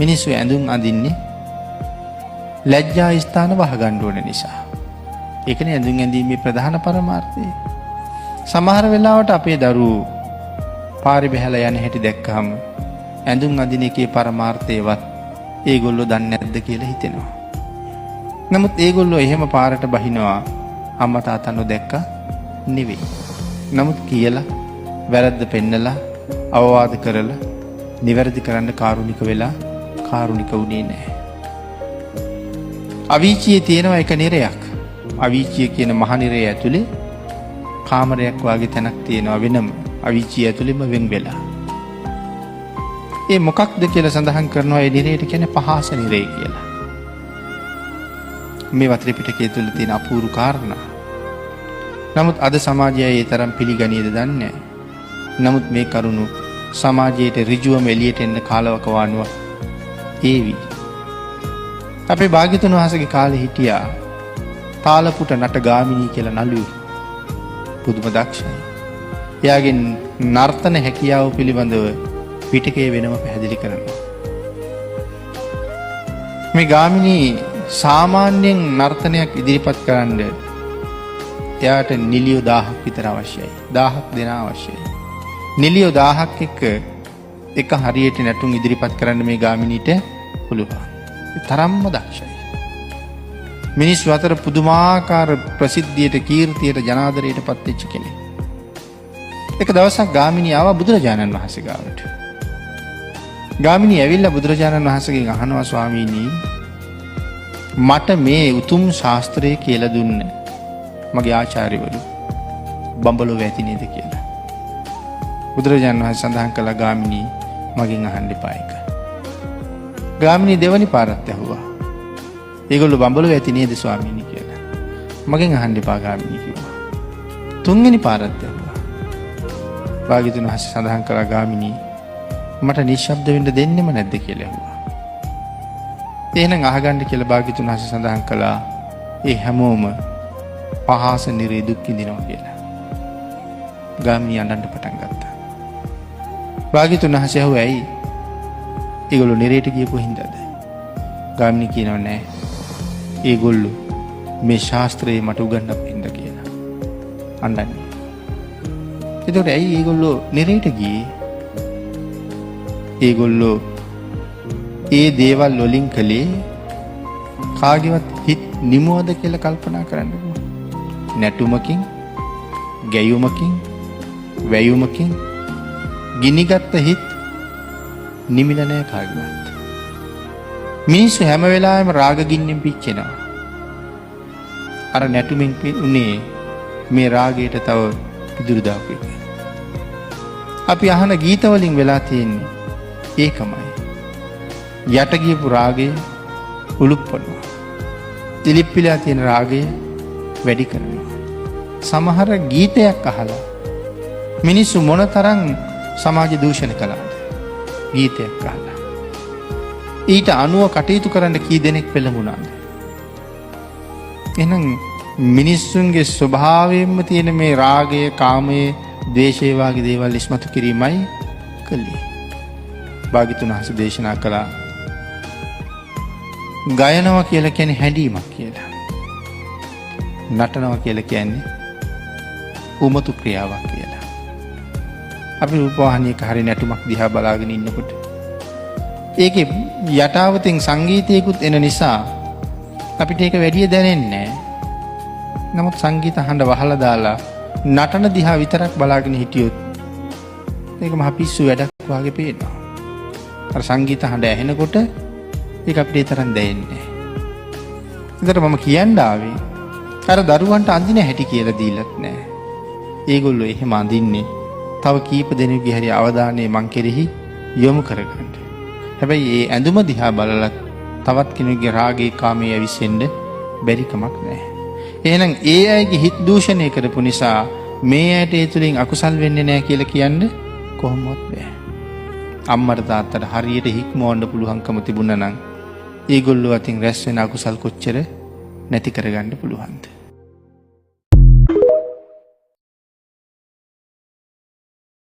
මිනිස්සු ඇඳුම් අඳින්නේ ලැජ්ජා ස්ථාන වහගන්න ඕන නිසා. ඒකනේ ඇඳුම් ඇඳීමේ ප්‍රධාන පරමාර්ථය. සමහර වෙලාවට අපේ දරුවෝ පාරේ බහැලා යන හැටි දැක්කහම ඇඳුම් අඳින එකේ පරමාර්ථයවත් ඒගොල්ලෝ දන්නේ නැද්ද කියලා හිතෙනවා. නමුත් ඒගොල්ලෝ එහෙම පාරට බහිනවා අම්මා තාත්තා නොදැක්ක නෙවෙයි. නමුත් කියලා වැරද්ද පෙන්නලා අවවාද කරලා නිවැරදි කරන්න කාරුණික වෙලා කාරුණික වුණේ නැහැ. අවීචියේ තියෙනවා එක නිරයක්. අවීචිය කියන මහ නිරය ඇතුලේ කාමරයක් වගේ තැනක් තියෙනවා වෙනම. අවීචිය ඇතුලේම වෙන් වෙලා. ඒ මොකක්ද කියලා සඳහන් කරනවා. ඒ නිරයට කියන්නේ පහස නිරය කියලා. මේ ත්‍රිපිටකයේ තුල තියෙන අපූර්ව කාරණා. නමුත් අද සමාජය ඒ තරම් පිළිගනියද දන්නේ නැහැ. නමුත් මේ කරුණු සමාජයට ඍජුවම එළියට එන්න කාලවකවානුව ඒවි. අපේ භාග්‍යතුන් වහන්සේගේ කාලේ හිටියා තාලපුට නට ගාමිණී කියලා නළුවෙක්. පුදුම දක්ෂයි. එයාගේ නර්තන හැකියාව පිළිබඳව පිටකේ වෙනම පැහැදිලි කරනවා. මේ ගාමිණී සාමාන්‍යයෙන් නර්තනයක් ඉදිරිපත් කරන්න එයාට නිලියෝ 1000ක් විතර අවශ්‍යයි. 1000ක් දෙනා අවශ්‍යයි. නිලියෝ 1000ක් එක හරියට නැටුම් ඉදිරිපත් කරන්න මේ ගාමිණීට පුළුවන්. ඒ තරම්ම දක්ෂයි. මිනිස්සු අතර පුදුමාකාර ප්‍රසිද්ධියට, කීර්තියට, ජනාදරයට පත් වෙච්ච කෙනෙක්. එක දවසක් ගාමිණී ආවා බුදුරජාණන් වහන්සේ ගාවට. ගාමිණී ඇවිල්ලා බුදුරජාණන් වහන්සේගෙන් අහනවා ස්වාමීනි මට මේ උතුම් ශාස්ත්‍රය කියලා දුන්න මගේ ආචාර්යවරු බඹලොව ඇති නේද කියලා. බුදුරජාණන් වහන්සේ සඳහන් කළා ගාමිණී මගෙන් අහන්න එපා ඒක. ගාමිණී දෙවනි පාරත් ඇහුවා. ඒගොල්ලෝ බඹලොව ඇති නේද ස්වාමීනි කියලා. මගෙන් අහන්න එපා ගාමිණී කිව්වා. තුන්වෙනි පාරත් ඇහුවා. භාග්‍යතුන් වහන්සේ සඳහන් කළා ගාමිණී මට නිශ්ශබ්ද වෙන්න දෙන්නෙම නැද්ද කියලා ඇහුවා. එහෙනම් අහගන්න කියලා භාග්‍යතුන් වහන්සේ සඳහන් කළා ඒ හැමෝම පහස නිරේ දුක් විඳිනවා කියලා. ගාමිණී අඬන්න පටන් ගත්තා. භාග්‍යතුන් වහන්සේ ඇහුවා ඇයි? ඒගොල්ලෝ නිරේට ගියපු හින්දාද? ගාමිණී කියනවා නෑ. ඒගොල්ලෝ මේ ශාස්ත්‍රයේ මට උගන්වපු හින්දා කියලා. අඬන්නේ. එතකොට ඇයි ඒගොල්ලෝ නිරේට ගියේ? ඒගොල්ලෝ ඒ දේවල් වලින් කලේ කාගේවත් හිත නිමුවද කියලා කල්පනා කරන්නකෝ. නැටුමකින්, ගැයුමකින්, වැයුමකින් ගිනිගත් හිත නිමිලා නැහැ කාගේවත්. මිනිස්සු හැම වෙලාවෙම රාග ගින්නෙන් පිච්චෙනවා. අර නැටුමින් උනේ මේ රාගයට තව පිදුරු දාපු එක. අපි අහන ගීත වලින් වෙලා තියෙන්නේ ඒකමයි. යට ගියපු රාගය උලුප්පනවා. තිලිප්පිලා තියෙන රාගය වැඩි කරනවා. සමහර ගීතයක් අහලා මිනිස්සු මොනතරම් සමාජ දූෂණ කළාද? ගීතයක් අහලා. ඊට අනුව කටයුතු කරන්න කී දෙනෙක් පෙළඹුණාද? එහෙනම් මිනිස්සුන්ගේ ස්වභාවයෙන්ම තියෙන මේ රාගය, කාමය, ද්වේෂය වගේ දේවල් ඉස්මතු කිරීමයි කළේ. භාග්‍යතුන් වහන්සේ දේශනා කළා ගයනවා කියලා කියන්නේ හැඬීමක් කියලා. නටනවා කියලා කියන්නේ උමතු ක්‍රියාවක් කියලා. අපි රූපවාහිනියක හරි නැටුමක් දිහා බලාගෙන ඉන්නකොට ඒකේ යටාවතින් සංගීතයකුත් එන නිසා අපිට ඒක වැඩි දැනෙන්නේ නැහැ. නමුත් සංගීත හඬ වහලා දාලා නටන දිහා විතරක් බලාගෙන හිටියොත් ඒක මහ පිස්සු වැඩක් වගේ පේනවා. අර සංගීත හඬ ඇහෙනකොට ඒක අපිට තරම් දැනෙන්නේ නැහැ. ඒකට මම කියන්න ආවේ අර දරුවන්ට අඳින හැටි කියලා දීලත් නැහැ. ඒගොල්ලෝ එහෙම අඳින්නේ තව කීප දෙනෙකුගේ හරි අවධානය මං කෙරෙහි යොමු කරගන්න. හැබැයි ඒ ඇඳුම දිහා බලලත් තවත් කෙනෙකුගේ රාගේ කාමයේ ඇවිස්සෙන්න බැරි කමක් නැහැ. එහෙනම් ඒ අයගේ හිත දූෂණය කරපු නිසා මේ ඇයට ඒ තුලින් අකුසල් වෙන්නේ නැහැ කියලා කියන්න කොහොමවත් බෑ. අම්මට තාත්තට හරියට හික්මවන්න පුළුවන්කම තිබුණා නම් ඒගොල්ලෝ අතින් රැස් වෙන අකුසල් කොච්චර නැති කරගන්න පුළුවන්ද?